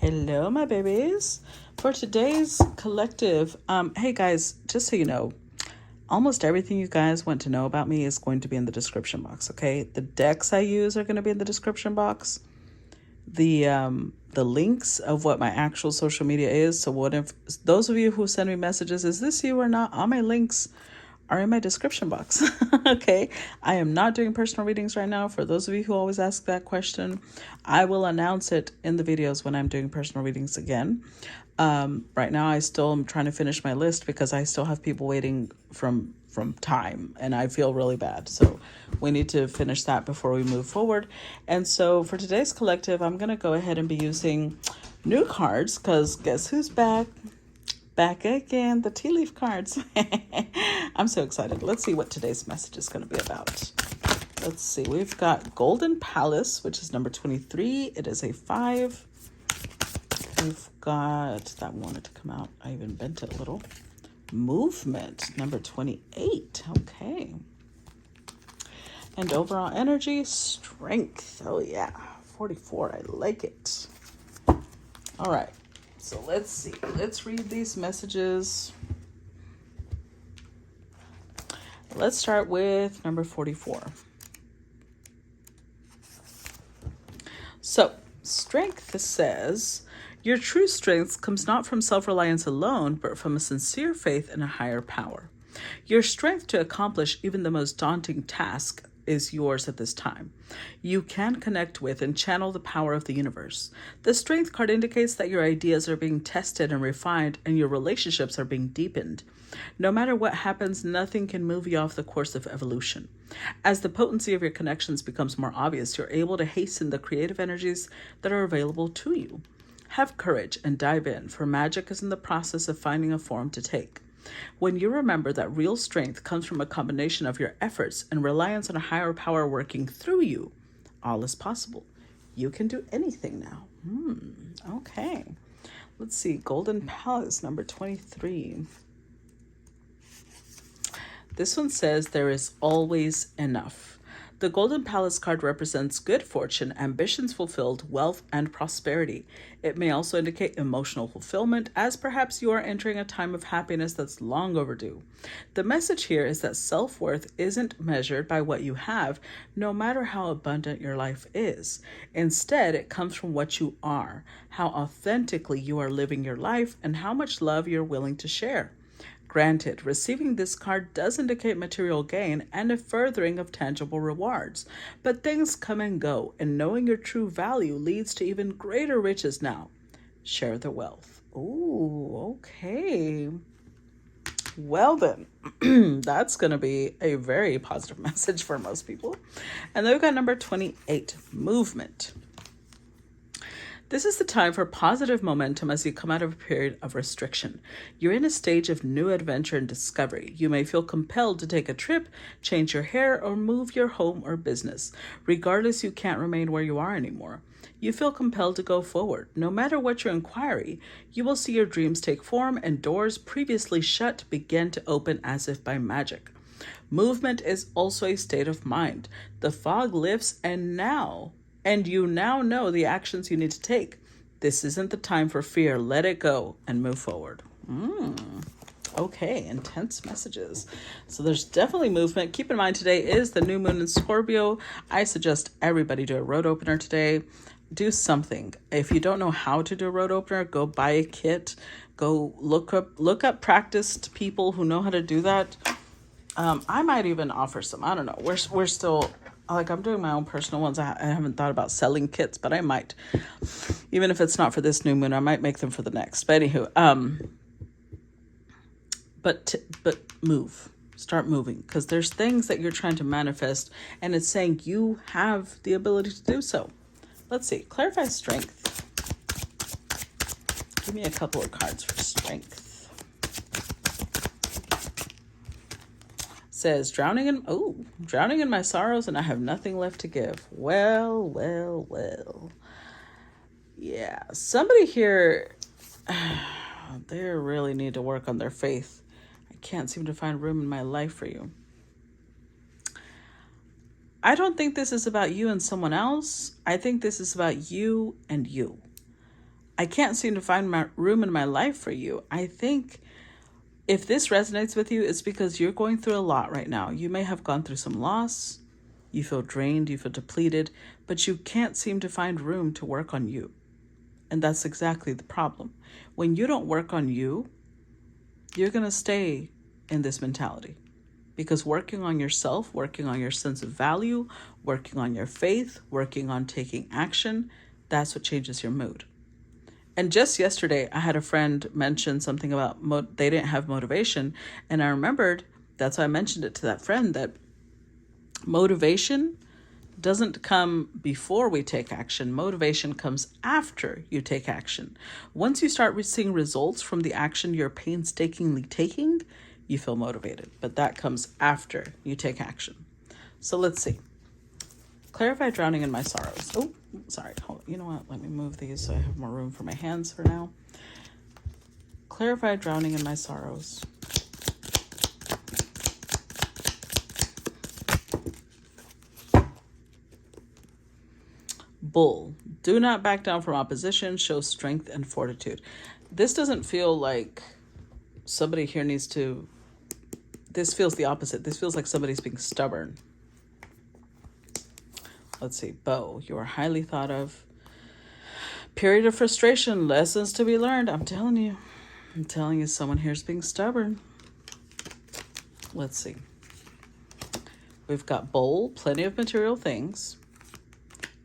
Hello, my babies. For today's collective, hey guys, just so you know, almost everything you guys want to know about me is going to be in the description box, okay? The decks I use are going to be in the description box. The links of what my actual social media is. So what if those of you who send me messages, is this you or not? All my links are in my description box. Okay. I am not doing personal readings right now. For those of you who always ask that question, I will announce it in the videos when I'm doing personal readings again. Right now I still am trying to finish my list because I still have people waiting from time, and I feel really bad. So we need to finish that before we move forward. And so for today's collective, I'm going to go ahead and be using new cards because guess who's back? Back again, the tea leaf cards. I'm so excited. Let's see what today's message is going to be about. Let's see. We've got Golden Palace, which is number 23. It is a 5. We've got, that wanted to come out. I even bent it a little. Movement, number 28. Okay. And overall energy, strength. Oh yeah, 44. I like it. All right. So let's see. Let's read these messages. Let's start with number 44. So, strength says, your true strength comes not from self-reliance alone, but from a sincere faith in a higher power. Your strength to accomplish even the most daunting task is yours at this time. You can connect with and channel the power of the universe. The strength card indicates that your ideas are being tested and refined, and your relationships are being deepened. No matter what happens, nothing can move you off the course of evolution. As the potency of your connections becomes more obvious, you're able to hasten the creative energies that are available to you. Have courage and dive in, for magic is in the process of finding a form to take. When you remember that real strength comes from a combination of your efforts and reliance on a higher power working through you, all is possible. You can do anything now. Okay. Let's see. Golden Palace, number 23. This one says there is always enough. The Golden Palace card represents good fortune, ambitions fulfilled, wealth, and prosperity. It may also indicate emotional fulfillment, as perhaps you are entering a time of happiness that's long overdue. The message here is that self-worth isn't measured by what you have, no matter how abundant your life is. Instead, it comes from what you are, how authentically you are living your life, and how much love you're willing to share. Granted, receiving this card does indicate material gain and a furthering of tangible rewards, but things come and go, and knowing your true value leads to even greater riches now. Share the wealth. Ooh, okay. Well then, that's going to be a very positive message for most people. And then we've got number 28, movement. This is the time for positive momentum as you come out of a period of restriction. You're in a stage of new adventure and discovery. You may feel compelled to take a trip, change your hair, or move your home or business. Regardless, you can't remain where you are anymore. You feel compelled to go forward. No matter what your inquiry, you will see your dreams take form and doors previously shut begin to open as if by magic. Movement is also a state of mind. The fog lifts and you now know the actions you need to take. This isn't the time for fear. Let it go and move forward. Okay, intense messages. So there's definitely movement. Keep in mind, today is the new moon in Scorpio. I suggest everybody do a road opener today. Do something. If you don't know how to do a road opener, go buy a kit. Go look up practiced people who know how to do that. I might even offer some. I don't know. We're still, like, I'm doing my own personal ones. I haven't thought about selling kits, but I might. Even if it's not for this new moon, I might make them for the next. But anywho, but move. Start moving, because there's things that you're trying to manifest, and it's saying you have the ability to do so. Let's see. Clarify strength. Give me a couple of cards for strength. Says drowning in my sorrows, and I have nothing left to give. Well. Yeah, somebody here, they really need to work on their faith. I can't seem to find room in my life for you. I don't think this is about you and someone else. I think this is about you and you. I can't seem to find my room in my life for you. I think if this resonates with you, it's because you're going through a lot right now. You may have gone through some loss. You feel drained, you feel depleted, but you can't seem to find room to work on you. And that's exactly the problem. When you don't work on you, you're going to stay in this mentality. Because working on yourself, working on your sense of value, working on your faith, working on taking action, that's what changes your mood. And just yesterday, I had a friend mention something about they didn't have motivation. And I remembered, that's why I mentioned it to that friend, that motivation doesn't come before we take action. Motivation comes after you take action. Once you start seeing results from the action you're painstakingly taking, you feel motivated. But that comes after you take action. So let's see. Clarify drowning in my sorrows. Oh, sorry. Hold on. You know what? Let me move these so I have more room for my hands for now. Clarify drowning in my sorrows. Bull. Do not back down from opposition. Show strength and fortitude. This doesn't feel like somebody here needs to... This feels the opposite. This feels like somebody's being stubborn. Let's see. Bow. You are highly thought of. Period of frustration. Lessons to be learned. I'm telling you. Someone here is being stubborn. Let's see. We've got bowl. Plenty of material things.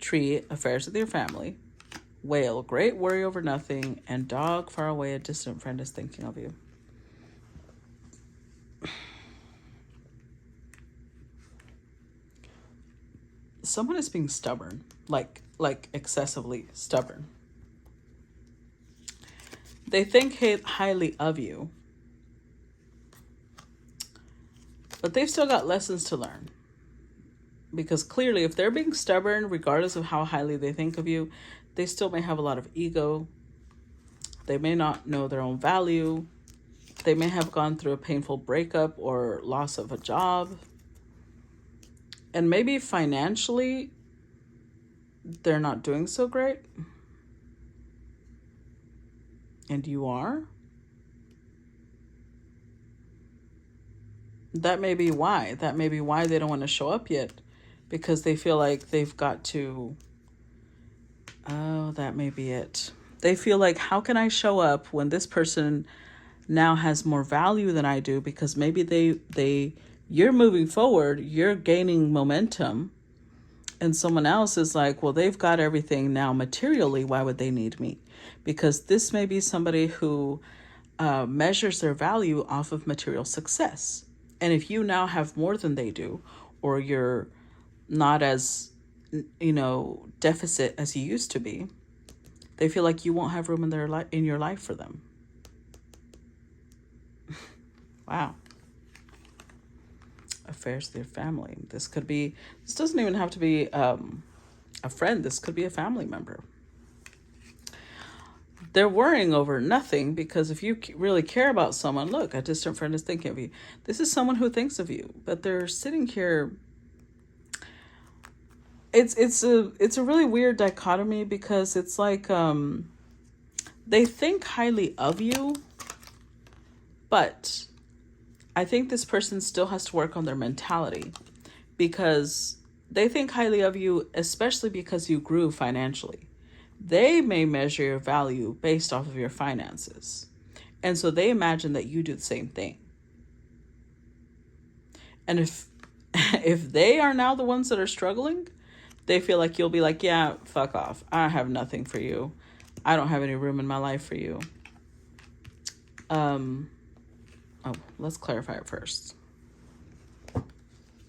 Tree, affairs with your family. Whale, great worry over nothing. And dog, far away, a distant friend is thinking of you. Someone is being stubborn, like excessively stubborn. They think highly of you, but they've still got lessons to learn. Because clearly, if they're being stubborn, regardless of how highly they think of you, they still may have a lot of ego. They may not know their own value. They may have gone through a painful breakup or loss of a job. And maybe financially, they're not doing so great. And you are. That may be why. That may be why they don't want to show up yet. Because they feel like they've got to... Oh, that may be it. They feel like, how can I show up when this person now has more value than I do? Because maybe you're moving forward, you're gaining momentum, and someone else is like, well, they've got everything now materially. Why would they need me? Because this may be somebody who measures their value off of material success. And if you now have more than they do, or you're not as, deficit as you used to be, they feel like you won't have room in your life for them. Wow. Affairs with your family. This doesn't even have to be a friend. This could be a family member. They're worrying over nothing, because if you really care about someone, look, a distant friend is thinking of you. This is someone who thinks of you, but they're sitting here. It's a really weird dichotomy, because it's like they think highly of you, but I think this person still has to work on their mentality, because they think highly of you, especially because you grew financially. They may measure your value based off of your finances. And so they imagine that you do the same thing. And if they are now the ones that are struggling, they feel like you'll be like, yeah, fuck off. I have nothing for you. I don't have any room in my life for you. Let's clarify it first.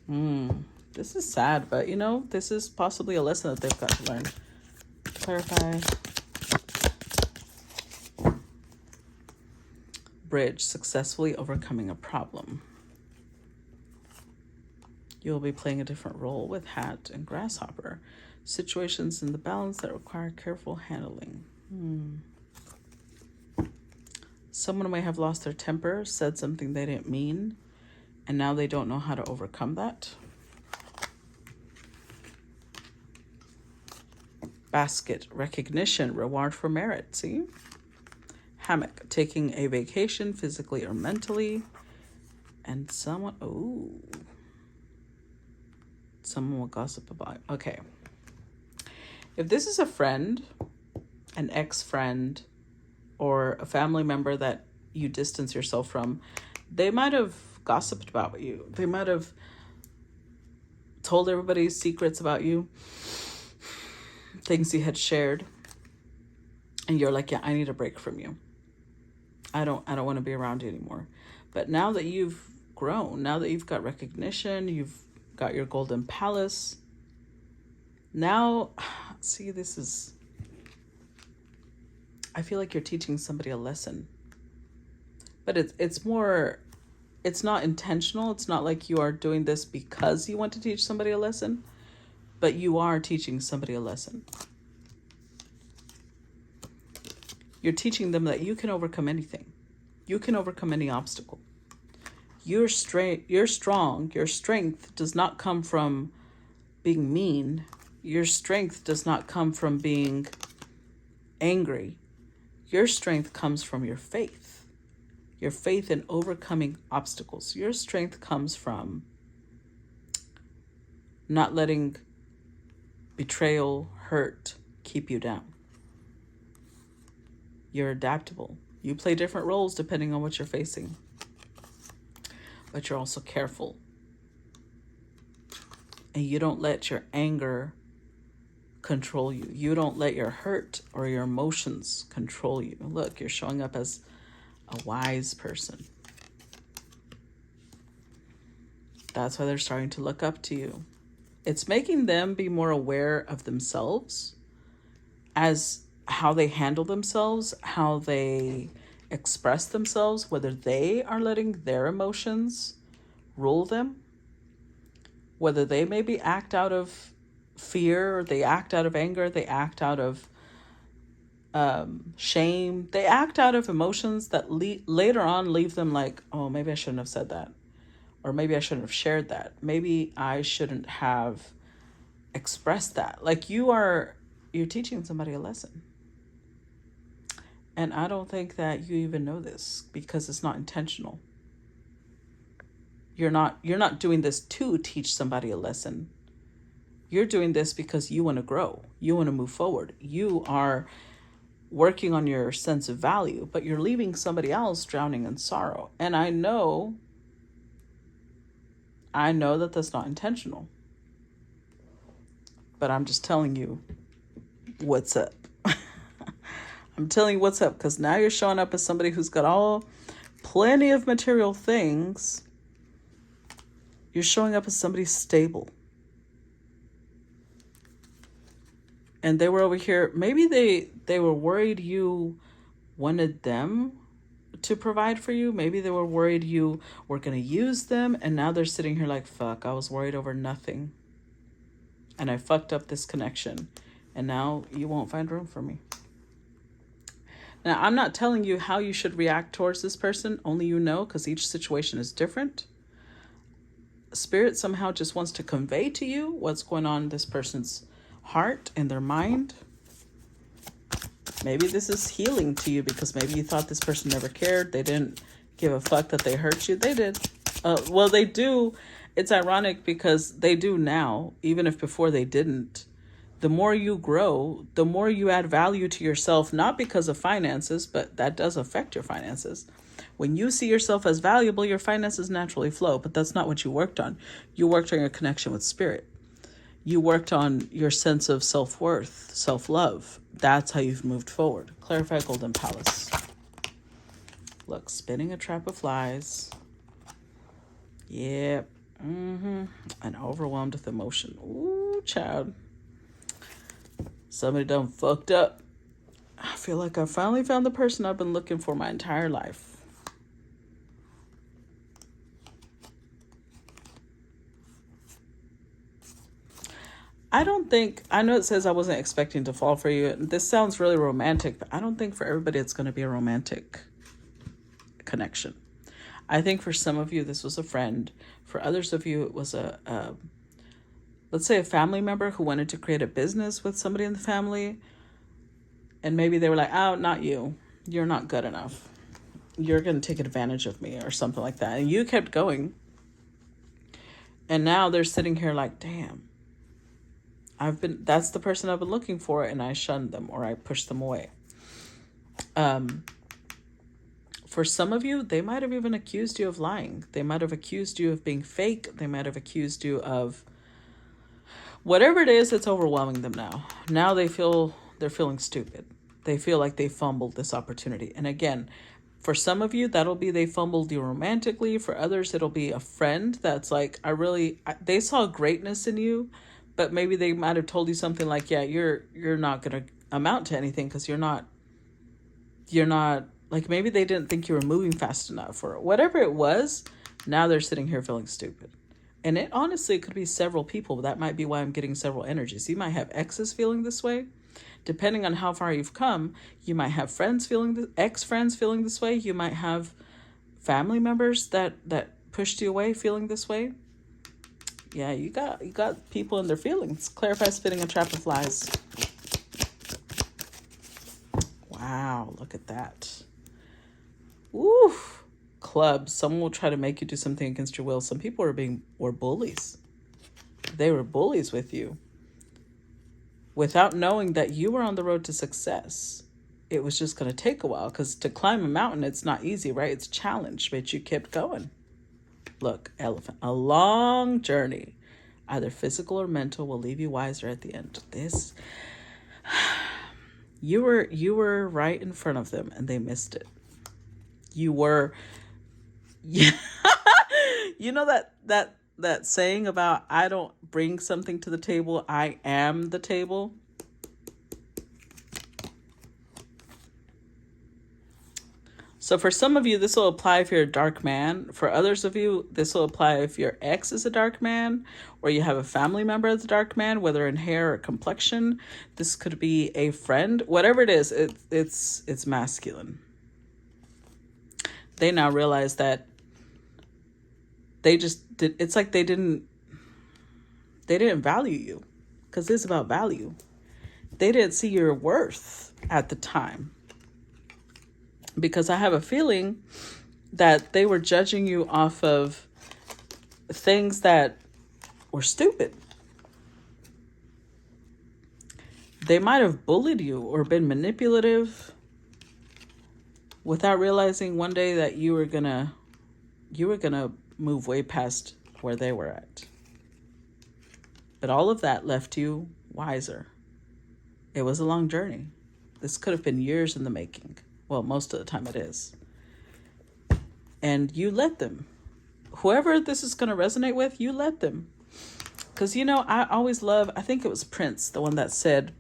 This is sad, but this is possibly a lesson that they've got to learn. Clarify. Bridge, successfully overcoming a problem. You'll be playing a different role with hat and grasshopper. Situations in the balance that require careful handling. Someone may have lost their temper, said something they didn't mean, and now they don't know how to overcome that. Basket, recognition, reward for merit. See? Hammock, taking a vacation physically or mentally. And someone will gossip about it. Okay. If this is a friend, an ex-friend, or a family member that you distance yourself from, they might have gossiped about you. They might have told everybody secrets about you, things you had shared, and you're like, yeah, I need a break from you. I don't want to be around you anymore. But now that you've grown, now that you've got recognition, you've got your golden palace, now, see, I feel like you're teaching somebody a lesson. But it's not intentional. It's not like you are doing this because you want to teach somebody a lesson, but you are teaching somebody a lesson. You're teaching them that you can overcome anything. You can overcome any obstacle. You're strong. Your strength does not come from being mean. Your strength does not come from being angry. Your strength comes from your faith. Your faith in overcoming obstacles. Your strength comes from not letting betrayal, hurt, keep you down. You're adaptable. You play different roles depending on what you're facing. But you're also careful. And you don't let your anger control you. You don't let your hurt or your emotions control you. Look, you're showing up as a wise person. That's why they're starting to look up to you. It's making them be more aware of themselves, as how they handle themselves, how they express themselves, whether they are letting their emotions rule them, whether they maybe act out of fear, or they act out of anger, they act out of shame, they act out of emotions that later on leave them like, oh, maybe I shouldn't have said that, or maybe I shouldn't have shared that, maybe I shouldn't have expressed that. Like you're teaching somebody a lesson. And I don't think that you even know this, because it's not intentional. You're not doing this to teach somebody a lesson. You're doing this because you want to grow. You want to move forward. You are working on your sense of value, but you're leaving somebody else drowning in sorrow. And I know that that's not intentional. But I'm just telling you what's up. I'm telling you what's up, because now you're showing up as somebody who's got plenty of material things. You're showing up as somebody stable. And they were over here. Maybe they were worried you wanted them to provide for you. Maybe they were worried you were going to use them. And now they're sitting here like, fuck, I was worried over nothing. And I fucked up this connection. And now you won't find room for me. Now, I'm not telling you how you should react towards this person. Only you know, because each situation is different. Spirit somehow just wants to convey to you what's going on in this person's heart and their mind. Maybe this is healing to you, because maybe you thought this person never cared. They didn't give a fuck that they hurt you. They did. Well, they do. It's ironic because they do now, even if before they didn't. The more you grow, the more you add value to yourself, not because of finances, but that does affect your finances. When you see yourself as valuable, your finances naturally flow, but that's not what you worked on. You worked on your connection with spirit. You worked on your sense of self-worth, self-love. That's how you've moved forward. Clarify Golden Palace. Look, spinning a trap of flies. Yep. And overwhelmed with emotion. Ooh, child. Somebody done fucked up. I feel like I finally found the person I've been looking for my entire life. I know it says I wasn't expecting to fall for you. This sounds really romantic, but I don't think for everybody it's going to be a romantic connection. I think for some of you, this was a friend. For others of you, it was let's say a family member who wanted to create a business with somebody in the family, and maybe they were like, oh, not you. You're not good enough. You're going to take advantage of me or something like that. And you kept going. And now they're sitting here like, damn, that's the person I've been looking for, and I shunned them or I pushed them away. For some of you, they might have even accused you of lying. They might have accused you of being fake. They might have accused you of whatever it is that's overwhelming them now. Now they're feeling stupid. They feel like they fumbled this opportunity. And again, for some of you, that'll be they fumbled you romantically. For others, it'll be a friend that's like, they saw greatness in you, but maybe they might have told you something like, yeah, you're not going to amount to anything because you're not, like maybe they didn't think you were moving fast enough or whatever it was. Now they're sitting here feeling stupid. And it honestly could be several people. That might be why I'm getting several energies. You might have exes feeling this way. Depending on how far you've come, you might have ex-friends feeling this way. You might have family members that pushed you away feeling this way. Yeah, you got people in their feelings. Clarify spinning a trap of lies. Wow, look at that. Woo! Clubs. Someone will try to make you do something against your will. Some people were bullies. They were bullies with you. Without knowing that you were on the road to success. It was just going to take a while because to climb a mountain, it's not easy, right? It's a challenge, but you kept going. Look, elephant, a long journey, either physical or mental, will leave you wiser at the end. You were right in front of them and they missed it. You were, yeah. You know that saying about I don't bring something to the table, I am the table. So for some of you, this will apply if you're a dark man. For others of you, this will apply if your ex is a dark man or you have a family member as a dark man, whether in hair or complexion. This could be a friend. Whatever it is, it's masculine. They now realize that it's like they didn't value you, because it's about value. They didn't see your worth at the time, because I have a feeling that they were judging you off of things that were stupid. They might have bullied you or been manipulative without realizing one day that you were gonna move way past where they were at. But all of that left you wiser. It was a long journey. This could have been years in the making. Well, most of the time it is. And you let them. Whoever this is going to resonate with, you let them. Because, I think it was Prince, the one that said,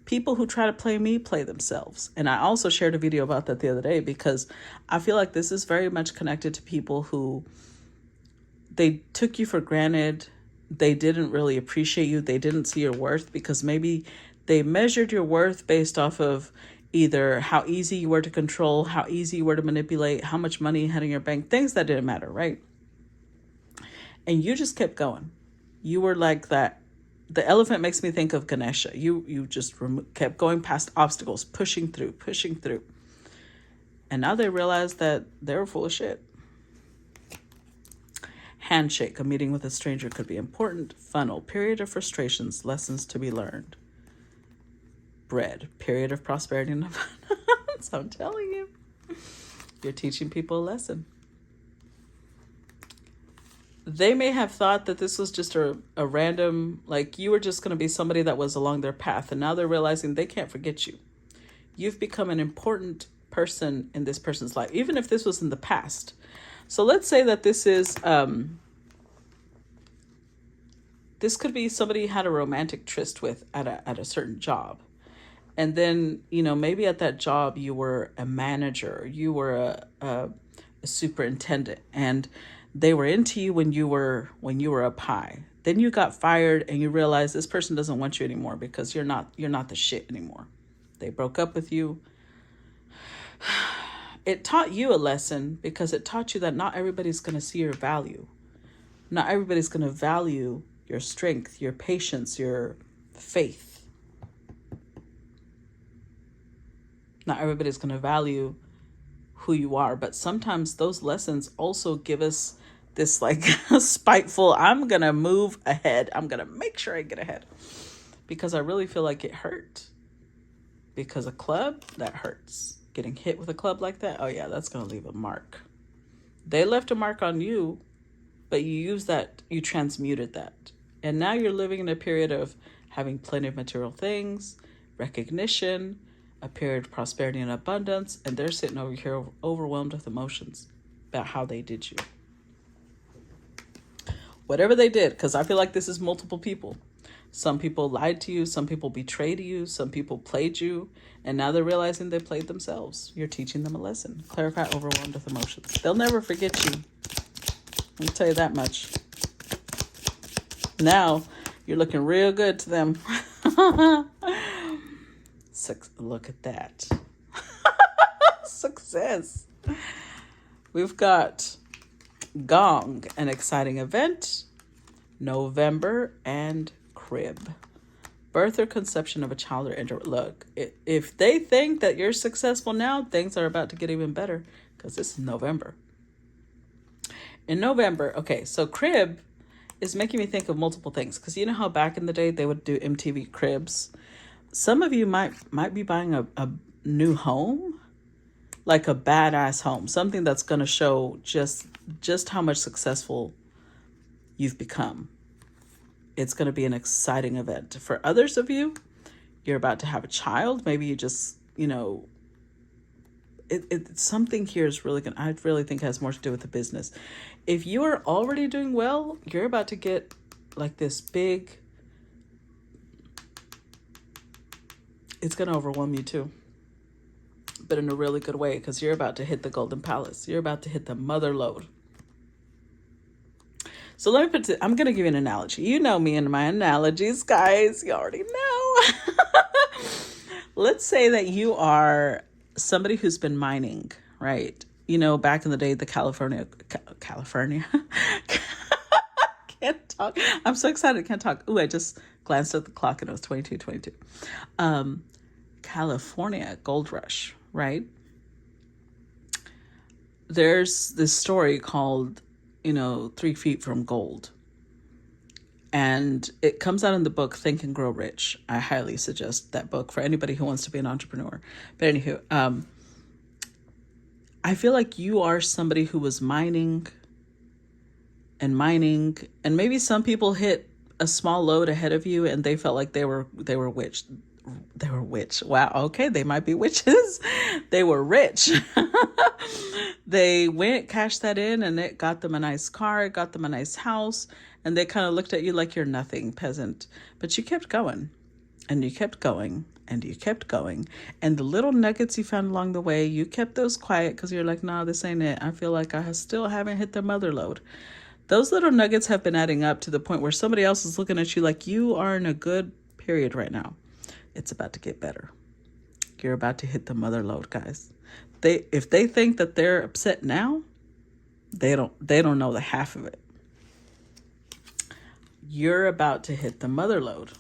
people who try to play me play themselves. And I also shared a video about that the other day, because I feel like this is very much connected to people who they took you for granted. They didn't really appreciate you. They didn't see your worth because maybe they measured your worth based off of either how easy you were to control, how easy you were to manipulate, how much money you had in your bank, things that didn't matter, right? And you just kept going. You were like that. The elephant makes me think of Ganesha. You just kept going past obstacles, pushing through. And now they realize that they were full of shit. Handshake. A meeting with a stranger could be important. Funnel. Period of frustrations. Lessons to be learned. Bread. Period of prosperity and abundance. I'm telling you. You're teaching people a lesson. They may have thought that this was just a random, like you were just going to be somebody that was along their path. And now they're realizing they can't forget you. You've become an important person in this person's life, even if this was in the past. So let's say that this is, this could be somebody you had a romantic tryst with at a certain job. And then, maybe at that job, you were a manager, you were a superintendent, and they were into you when you were up high. Then you got fired and you realize this person doesn't want you anymore because you're not the shit anymore. They broke up with you. It taught you a lesson because it taught you that not everybody's going to see your value. Not everybody's going to value your strength, your patience, your faith. Not everybody's going to value who you are, but sometimes those lessons also give us this like spiteful, I'm going to move ahead. I'm going to make sure I get ahead because I really feel like it hurt. Because a club, that hurts. Getting hit with a club like that, oh yeah, that's going to leave a mark. They left a mark on you, but you used that, you transmuted that. And now you're living in a period of having plenty of material things, recognition, a period of prosperity and abundance, and they're sitting over here overwhelmed with emotions about how they did you. Whatever they did, because I feel like this is multiple people. Some people lied to you, some people betrayed you, some people played you, and now they're realizing they played themselves. You're teaching them a lesson. Clarify overwhelmed with emotions. They'll never forget you. Let me tell you that much. Now, you're looking real good to them. Look at that. Success. We've got Gong, an exciting event, November, and Crib. Birth or conception of a child or look, if they think that you're successful now, things are about to get even better because this is November. In November, okay, so Crib is making me think of multiple things because you know how back in the day they would do MTV Cribs. Some of you might be buying a new home, like a badass home, something that's going to show just how much successful you've become. It's going to be an exciting event. For others of you, you're about to have a child. Maybe you just, something here is really going to, I really think has more to do with the business. If you are already doing well, you're about to get like this big, it's going to overwhelm you too. But in a really good way, because you're about to hit the Golden Palace. You're about to hit the mother lode. So let me I'm going to give you an analogy. You know me and my analogies, guys. You already know. Let's say that you are somebody who's been mining, right? Back in the day, the California. Can't talk. I'm so excited. I can't talk. Ooh, I just glanced at the clock and it was 22:22. California gold rush, right? There's this story called 3 Feet from Gold. And it comes out in the book, Think and Grow Rich. I highly suggest that book for anybody who wants to be an entrepreneur. But anywho, I feel like you are somebody who was mining, and maybe some people hit a small load ahead of you and they felt like they were witch. They were witch. Wow. Okay. They might be witches. They were rich. They went, cashed that in, and it got them a nice car. It got them a nice house. And they kind of looked at you like you're nothing, peasant. But you kept going, and you kept going, and you kept going. And the little nuggets you found along the way, you kept those quiet because you're like, nah, this ain't it. I feel like I still haven't hit the mother load. Those little nuggets have been adding up to the point where somebody else is looking at you like you are in a good period right now. It's about to get better. You're about to hit the mother load, guys. If they think that they're upset now, they don't know the half of it. You're about to hit the mother load.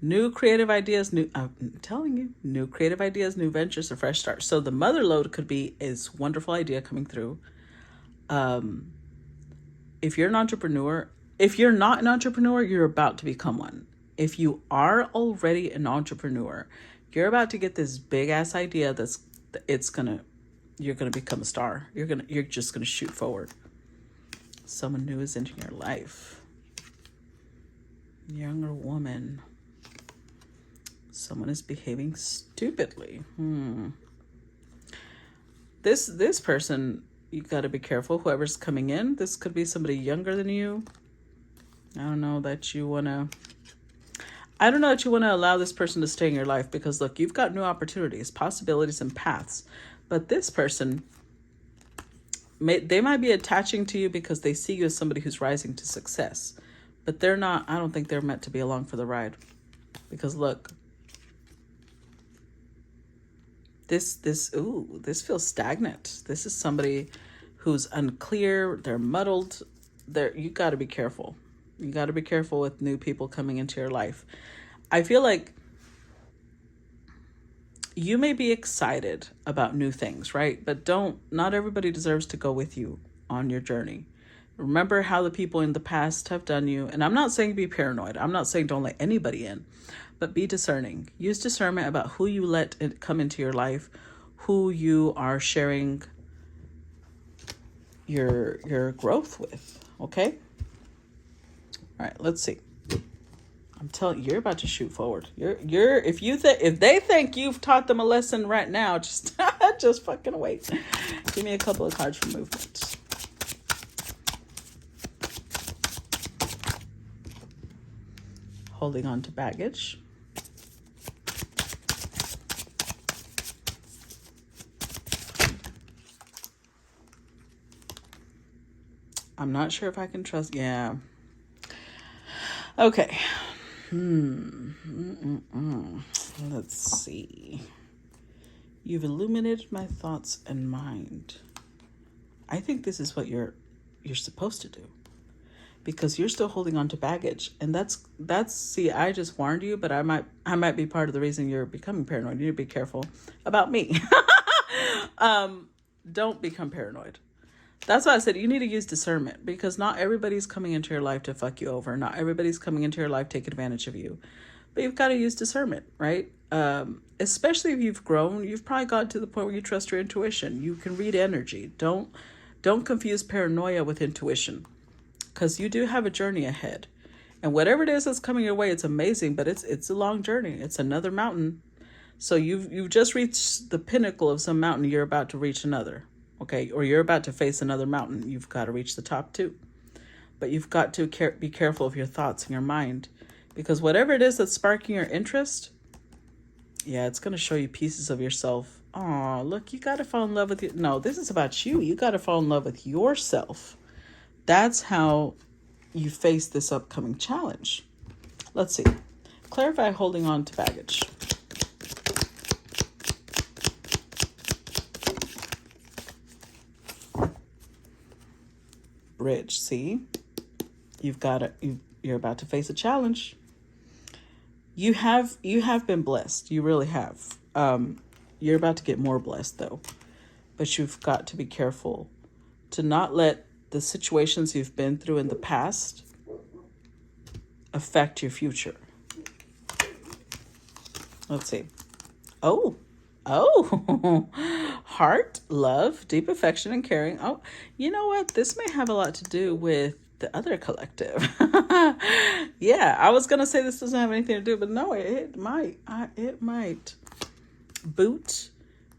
New creative ideas, I'm telling you, new creative ideas, new ventures, a fresh start. So the mother load could be this wonderful idea coming through. If you're an entrepreneur, if you're not an entrepreneur, you're about to become one. If you are already an entrepreneur, you're about to get this big ass idea you're gonna become a star. You're just gonna shoot forward. Someone new is entering your life. Younger woman. Someone is behaving stupidly. This person, you gotta be careful. Whoever's coming in, this could be somebody younger than you. I don't know that you wanna allow this person to stay in your life because, look, you've got new opportunities, possibilities, and paths. But this person, they might be attaching to you because they see you as somebody who's rising to success. But they're not. I don't think they're meant to be along for the ride. Because, look, this feels stagnant. This is somebody who's unclear. They're muddled. You got to be careful. You got to be careful with new people coming into your life. I feel like you may be excited about new things, right? But not everybody deserves to go with you on your journey. Remember how the people in the past have done you. And I'm not saying be paranoid. I'm not saying don't let anybody in, but be discerning. Use discernment about who you let it come into your life, who you are sharing your growth with. Okay? All right, let's see. I'm telling you, you're about to shoot forward. If they think you've taught them a lesson right now, just just fucking wait. Give me a couple of cards for movement. Holding on to baggage. I'm not sure if I can trust. Yeah. Okay. Let's see. You've illuminated my thoughts and mind. I think this is what you're supposed to do, because you're still holding on to baggage, and that's see, I just warned you, but I might be part of the reason you're becoming paranoid. You need to be careful about me. Don't become paranoid. That's why I said you need to use discernment, because not everybody's coming into your life to fuck you over. Not everybody's coming into your life to take advantage of you. But you've got to use discernment, right? Especially if you've grown, you've probably gotten to the point where you trust your intuition. You can read energy. Don't confuse paranoia with intuition, because you do have a journey ahead. And whatever it is that's coming your way, it's amazing, but it's a long journey. It's another mountain. So you've just reached the pinnacle of some mountain. You're about to reach another. Okay, or you're about to face another mountain. You've got to reach the top too. But you've got to be careful of your thoughts and your mind, because whatever it is that's sparking your interest, yeah, it's going to show you pieces of yourself. Oh, look, you got to fall in love with you. No, this is about you. You got to fall in love with yourself. That's how you face this upcoming challenge. Let's see. Clarify holding on to baggage. Bridge, see? You're about to face a challenge. You have been blessed. You really have. You're about to get more blessed though. But you've got to be careful to not let the situations you've been through in the past affect your future. Let's see. Oh, heart, love, deep affection, and caring. Oh, you know what? This may have a lot to do with the other collective. Yeah, I was gonna say this doesn't have anything to do, but no, it might. It might. Boot,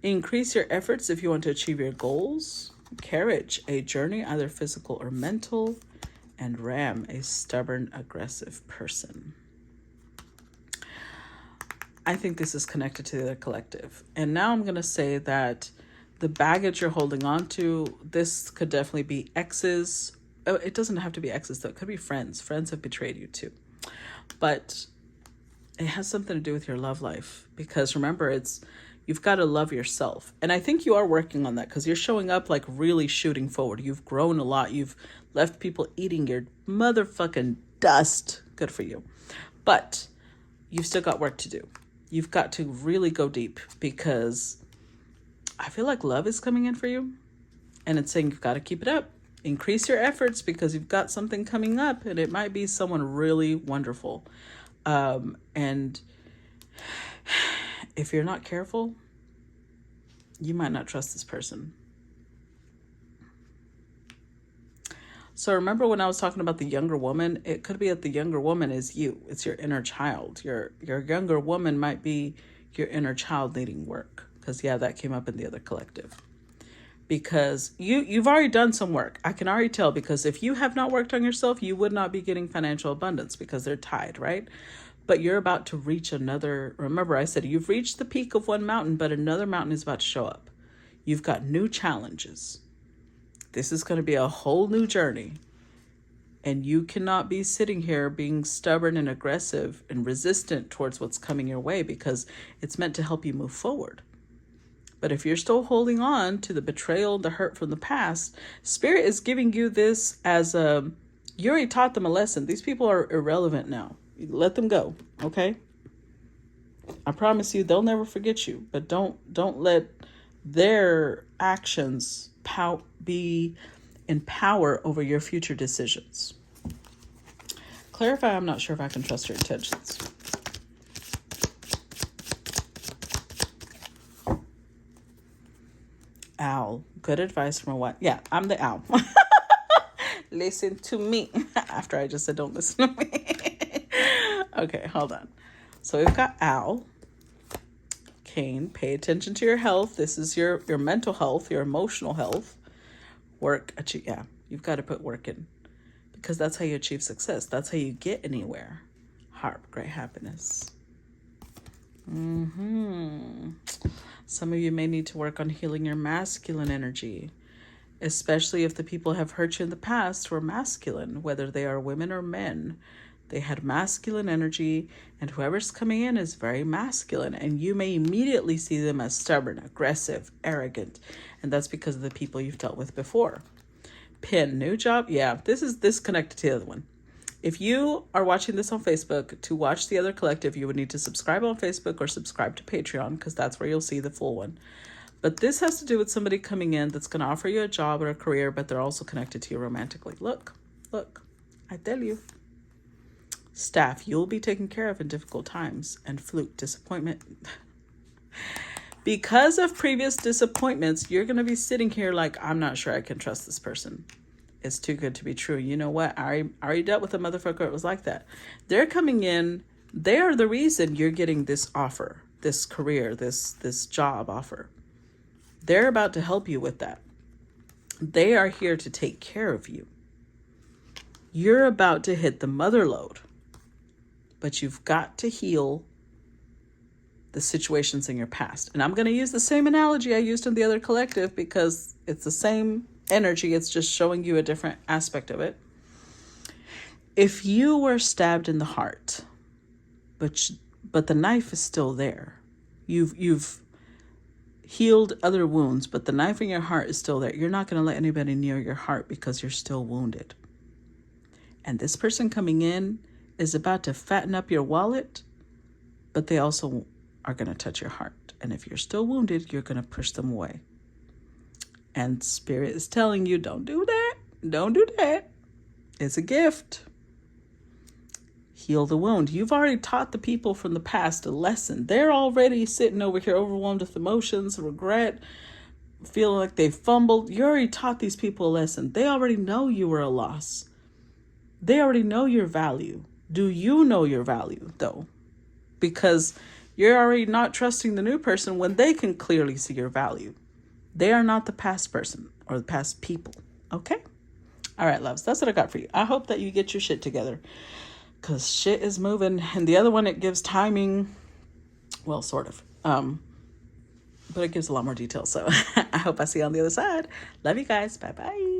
increase your efforts if you want to achieve your goals. Carriage, a journey either physical or mental. And ram, a stubborn, aggressive person. I think this is connected to the collective. And now I'm going to say that the baggage you're holding on to, this could definitely be exes. Oh, it doesn't have to be exes, though. It could be friends. Friends have betrayed you, too. But it has something to do with your love life. Because remember, you've got to love yourself. And I think you are working on that, because you're showing up like really shooting forward. You've grown a lot. You've left people eating your motherfucking dust. Good for you. But you've still got work to do. You've got to really go deep, because I feel like love is coming in for you. And it's saying you've got to keep it up. Increase your efforts, because you've got something coming up, and it might be someone really wonderful. And if you're not careful, you might not trust this person. So remember when I was talking about the younger woman, it could be that the younger woman is you. It's your inner child. Your younger woman might be your inner child needing work. Because, yeah, that came up in the other collective. Because you've already done some work. I can already tell, because if you have not worked on yourself, you would not be getting financial abundance, because they're tied, right? But you're about to reach another. Remember, I said you've reached the peak of one mountain, but another mountain is about to show up. You've got new challenges. This is going to be a whole new journey. And you cannot be sitting here being stubborn and aggressive and resistant towards what's coming your way, because it's meant to help you move forward. But if you're still holding on to the betrayal, the hurt from the past, Spirit is giving you this as a You already taught them a lesson. These people are irrelevant now. Let them go, okay? I promise you, they'll never forget you. But don't let their actions be in power over your future decisions. Clarify, I'm not sure if I can trust your intentions. Owl. Good advice from a what? Yeah, I'm the owl. Listen to me. After I just said don't listen to me. Okay, hold on. So we've got owl. Cane, pay attention to your health. This is your mental health, your emotional health. Work, yeah, you've got to put work in. Because that's how you achieve success. That's how you get anywhere. Harp, great happiness. Some of you may need to work on healing your masculine energy, especially if the people have hurt you in the past were masculine, whether they are women or men. They had masculine energy, and whoever's coming in is very masculine, and you may immediately see them as stubborn, aggressive, arrogant, and that's because of the people you've dealt with before. Pin, new job. Yeah, this connected to the other one. If you are watching this on Facebook, to watch the other collective, you would need to subscribe on Facebook or subscribe to Patreon, because that's where you'll see the full one. But this has to do with somebody coming in that's going to offer you a job or a career, but they're also connected to you romantically. Look, I tell you. Staff, you'll be taken care of in difficult times. And flute, disappointment. Because of previous disappointments, you're going to be sitting here like, I'm not sure I can trust this person. It's too good to be true. You know what? I already dealt with a motherfucker. It was like that. They're coming in. They are the reason you're getting this offer, this career, this job offer. They're about to help you with that. They are here to take care of you. You're about to hit the mother load. But you've got to heal the situations in your past. And I'm going to use the same analogy I used in the other collective because it's the same energy. It's just showing you a different aspect of it. If you were stabbed in the heart, but the knife is still there. You've healed other wounds, but the knife in your heart is still there. You're not going to let anybody near your heart because you're still wounded. And this person coming in is about to fatten up your wallet, but they also are going to touch your heart. And if you're still wounded, you're going to push them away. And Spirit is telling you, don't do that. Don't do that. It's a gift. Heal the wound. You've already taught the people from the past a lesson. They're already sitting over here overwhelmed with emotions, regret, feeling like they fumbled. You already taught these people a lesson. They already know you were a loss. They already know your value. Do you know your value, though? Because you're already not trusting the new person when they can clearly see your value. They are not the past person or the past people. Okay? All right, loves. That's what I got for you. I hope that you get your shit together because shit is moving. And the other one, it gives timing. Well, sort of. But it gives a lot more detail. So I hope I see you on the other side. Love you guys. Bye-bye.